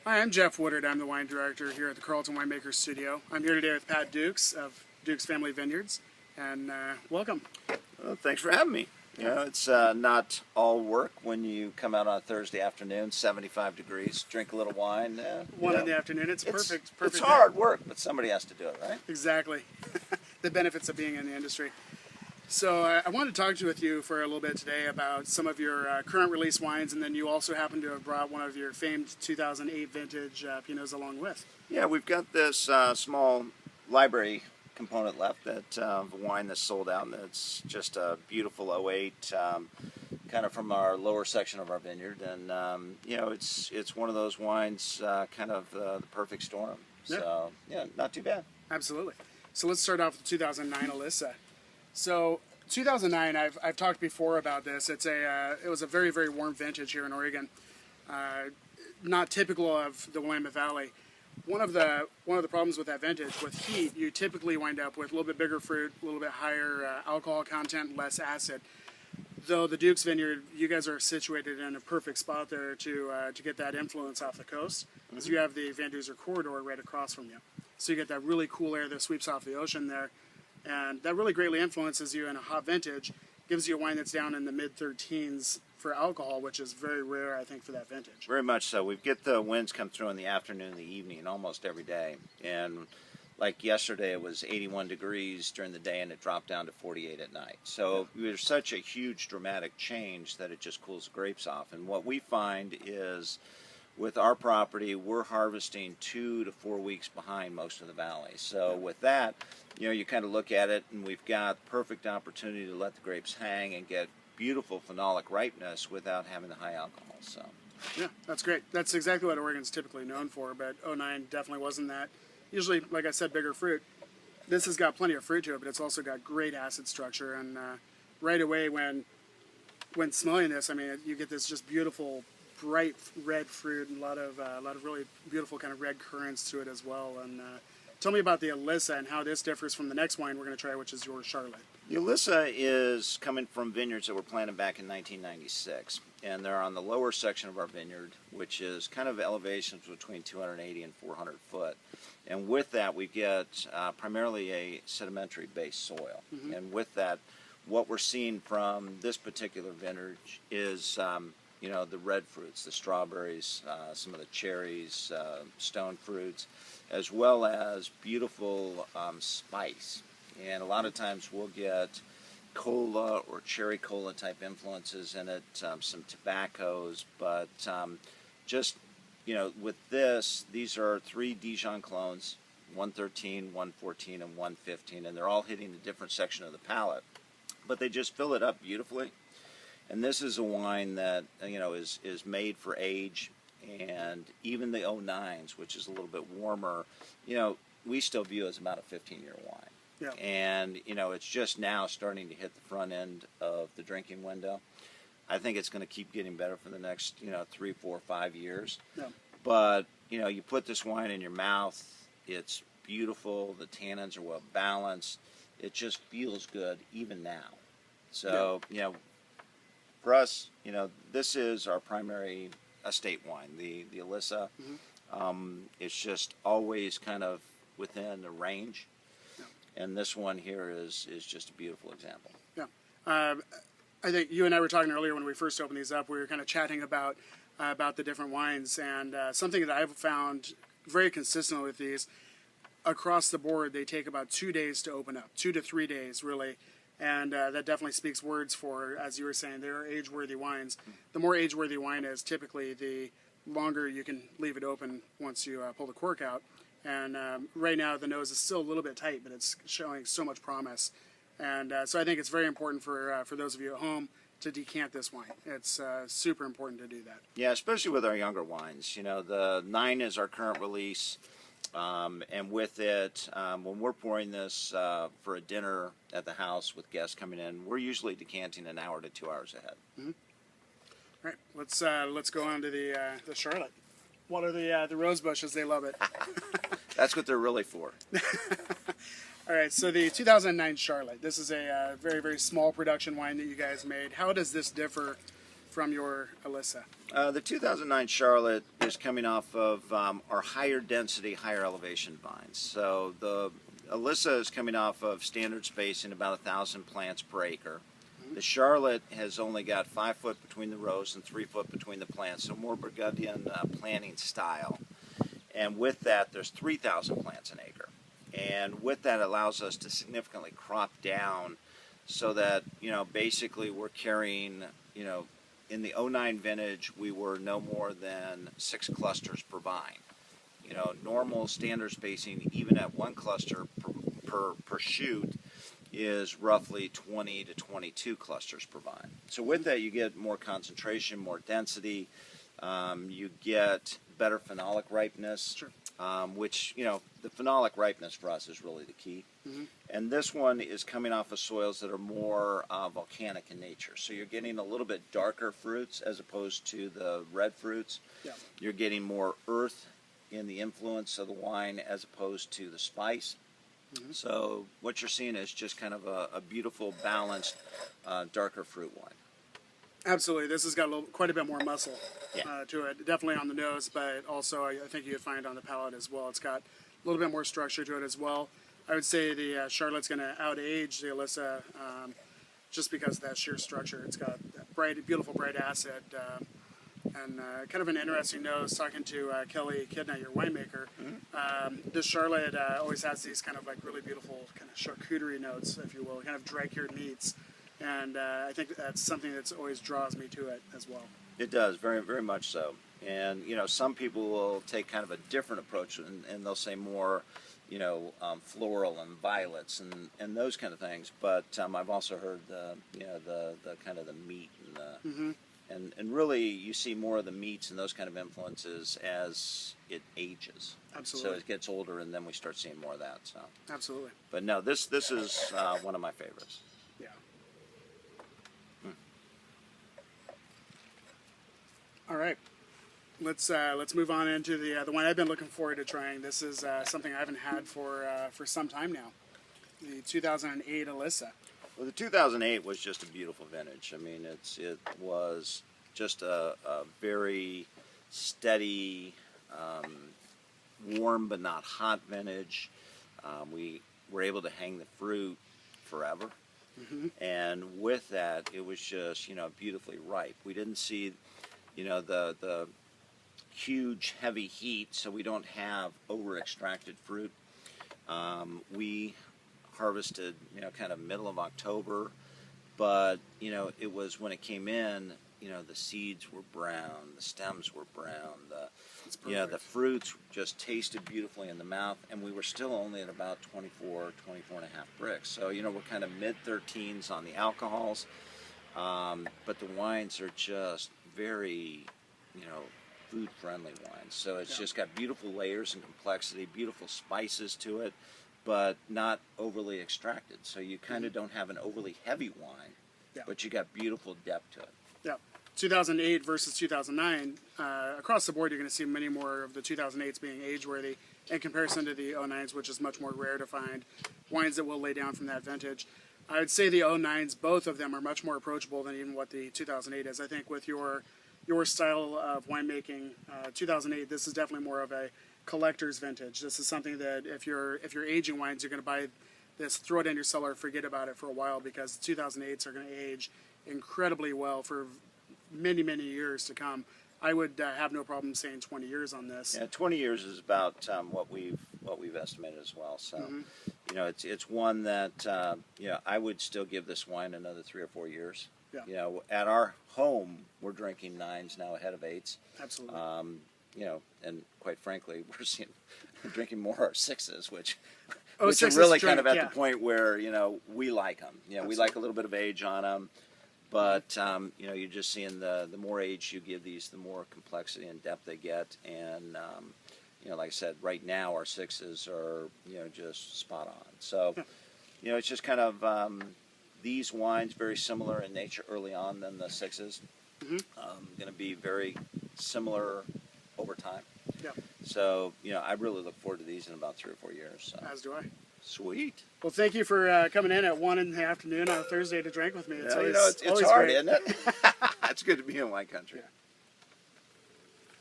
Hi, I'm Jeff Woodard. I'm the wine director here at the Carlton Winemakers Studio. I'm here today with Pat Dukes of Dukes Family Vineyards, and welcome. Well, thanks for having me. You know, it's not all work when you come out on a Thursday afternoon, 75 degrees, drink a little wine. One in the afternoon. It's perfect. It's hard work, but somebody has to do it, right? Exactly. The benefits of being in the industry. So I wanted to talk with you for a little bit today about some of your current release wines, and then you also happen to have brought one of your famed 2008 vintage Pinots along with. Yeah, we've got this small library component left that of a wine that's sold out, and it's just a beautiful 08, kind of from our lower section of our vineyard, and you know, it's one of those wines, kind of the perfect storm. So yeah, not too bad. Absolutely. So let's start off with 2009 Alyssa. So 2009, I've talked before about this. It was a very, very warm vintage here in Oregon. Not typical of the Willamette Valley. One of the problems with that vintage, with heat, you typically wind up with a little bit bigger fruit, a little bit higher alcohol content, less acid. Though the Dukes Vineyard, you guys are situated in a perfect spot there to get that influence off the coast, because you have the Van Duzer corridor right across from you. So you get that really cool air that sweeps off the ocean there. And that really greatly influences you in a hot vintage, gives you a wine that's down in the mid-13s for alcohol, which is very rare, I think, for that vintage. Very much so. We get the winds come through in the afternoon and the evening almost every day. And like yesterday, it was 81 degrees during the day, and it dropped down to 48 at night. So there's such a huge dramatic change that it just cools the grapes off. And what we find is, with our property, we're harvesting 2 to 4 weeks behind most of the valley. So with that, you know, you kind of look at it, and we've got perfect opportunity to let the grapes hang and get beautiful phenolic ripeness without having the high alcohol. So yeah, that's great. That's exactly what Oregon's typically known for, but 09 definitely wasn't that. Usually, like I said, bigger fruit. This has got plenty of fruit to it, but it's also got great acid structure. And right away, when smelling this, I mean, you get this just beautiful, bright red fruit, and a lot of really beautiful kind of red currants to it as well. And tell me about the Alyssa and how this differs from the next wine we're going to try, which is your Charlotte. the Alyssa is coming from vineyards that were planted back in 1996, and they're on the lower section of our vineyard, which is kind of elevations between 280 and 400 foot. And with that, we get primarily a sedimentary-based soil. And with that, what we're seeing from this particular vintage is you know, the red fruits, the strawberries, some of the cherries, stone fruits, as well as beautiful spice. And a lot of times we'll get cola or cherry cola type influences in it, some tobaccos, but just, you know, with this, these are 3 Dijon clones, 113, 114, and 115, and they're all hitting a different section of the palate. But they just fill it up beautifully. And this is a wine that, you know, is made for age, and even the 09s, which is a little bit warmer, you know, we still view as about a 15-year wine. Yeah. And, you know, it's just now starting to hit the front end of the drinking window. I think it's going to keep getting better for the next, you know, 3, 4, 5 years. Yeah. But, you know, you put this wine in your mouth, it's beautiful, the tannins are well balanced, it just feels good even now. So, you know, for us, you know, this is our primary estate wine, the Alyssa. It's just always kind of within the range, and this one here is just a beautiful example. Yeah, I think you and I were talking earlier when we first opened these up. We were kind of chatting about the different wines, and something that I've found very consistent with these across the board, they take about 2 days to open up, 2 to 3 days really. And that definitely speaks words for, as you were saying, they're age-worthy wines. The more age-worthy wine is, typically the longer you can leave it open once you pull the cork out. And right now the nose is still a little bit tight, but it's showing so much promise. And so I think it's very important for those of you at home to decant this wine. It's super important to do that. Yeah, especially with our younger wines. You know, the 9 is our current release. And with it, when we're pouring this for a dinner at the house with guests coming in, we're usually decanting an hour to 2 hours ahead. All right, let's go on to the Charlotte. What are the rose bushes? They love it. That's what they're really for. All right, so the 2009 Charlotte. This is a very, very small production wine that you guys made. How does this differ from your Alyssa? The 2009 Charlotte is coming off of our higher density, higher elevation vines. So the Alyssa is coming off of standard spacing, about 1,000 plants per acre. The Charlotte has only got 5 foot between the rows and 3 foot between the plants, so more Burgundian planting style. And with that, there's 3,000 plants an acre. And with that, allows us to significantly crop down so that, basically we're carrying, in the '09 vintage, we were no more than 6 clusters per vine. Normal standard spacing, even at 1 cluster per shoot, is roughly 20 to 22 clusters per vine. So with that, you get more concentration, more density. You get better phenolic ripeness, Sure. which, the phenolic ripeness for us is really the key. Mm-hmm. And this one is coming off of soils that are more volcanic in nature. So you're getting a little bit darker fruits as opposed to the red fruits. Yeah. You're getting more earth in the influence of the wine as opposed to the spice. Mm-hmm. So what you're seeing is just kind of a beautiful, balanced, darker fruit wine. Absolutely. This has got quite a bit more muscle Yeah. to it. Definitely on the nose, but also I think you would find on the palate as well. It's got a little bit more structure to it as well. I would say the Charlotte's going to out-age the Alyssa just because of that sheer structure. It's got that bright, beautiful, bright acid, and kind of an interesting nose. Talking to Kelly Kidna, your winemaker, this Charlotte always has these kind of like really beautiful kind of charcuterie notes, if you will, kind of dry-cured meats. And I think that's something that always draws me to it as well. It does, very, very much so. And, some people will take kind of a different approach and they'll say more, floral and violets and those kind of things. But I've also heard the kind of the meat and and really you see more of the meats and those kind of influences as it ages. Absolutely. So it gets older and then we start seeing more of that. So. Absolutely. But no, this is one of my favorites. Yeah. All right, let's move on into the wine I've been looking forward to trying. This is something I haven't had for some time now. The 2008 Alyssa. Well, the 2008 was just a beautiful vintage. I mean, it was just a very steady, warm but not hot vintage. We were able to hang the fruit forever. And with that, it was just, beautifully ripe. We didn't see, the huge, heavy heat, so we don't have over-extracted fruit. We harvested, kind of middle of October, but, it was when it came in, the seeds were brown, the stems were brown, the fruits just tasted beautifully in the mouth, and we were still only at about 24 and a half bricks. So, we're kind of mid-13s on the alcohols, but the wines are just very, food-friendly wines. So it's just got beautiful layers and complexity, beautiful spices to it, but not overly extracted. So you kind of don't have an overly heavy wine, but you got beautiful depth to it. Yeah. 2008 versus 2009, across the board, you're going to see many more of the 2008s being age-worthy in comparison to the 09s, which is much more rare to find wines that will lay down from that vintage. I would say the 09s, both of them, are much more approachable than even what the 2008 is. I think with your style of winemaking, 2008, this is definitely more of a collector's vintage. This is something that if you're aging wines, you're going to buy this, throw it in your cellar, forget about it for a while, because the 2008s are going to age incredibly well for many, many years to come. I would have no problem saying 20 years on this. Yeah, 20 years is about what we've estimated as well. So, it's one that I would still give this wine another 3 or 4 years. Yeah. At our home, we're drinking 9s now ahead of 8s. Absolutely. And quite frankly, we're drinking more our 6s, which are sixes really drink, kind of at the point where we like them. We like a little bit of age on them. But, you're just seeing the more age you give these, the more complexity and depth they get. And, like I said, right now our 6s are, just spot on. So, it's just kind of these wines very similar in nature early on than the 6s. Going to be very similar over time. Yeah. So, I really look forward to these in about 3 or 4 years. So. As do I. Sweet. Well, thank you for coming in at 1 in the afternoon on a Thursday to drink with me. It's Yeah, always, it's always hard, great. isn't it? It's good to be in wine country. Yeah.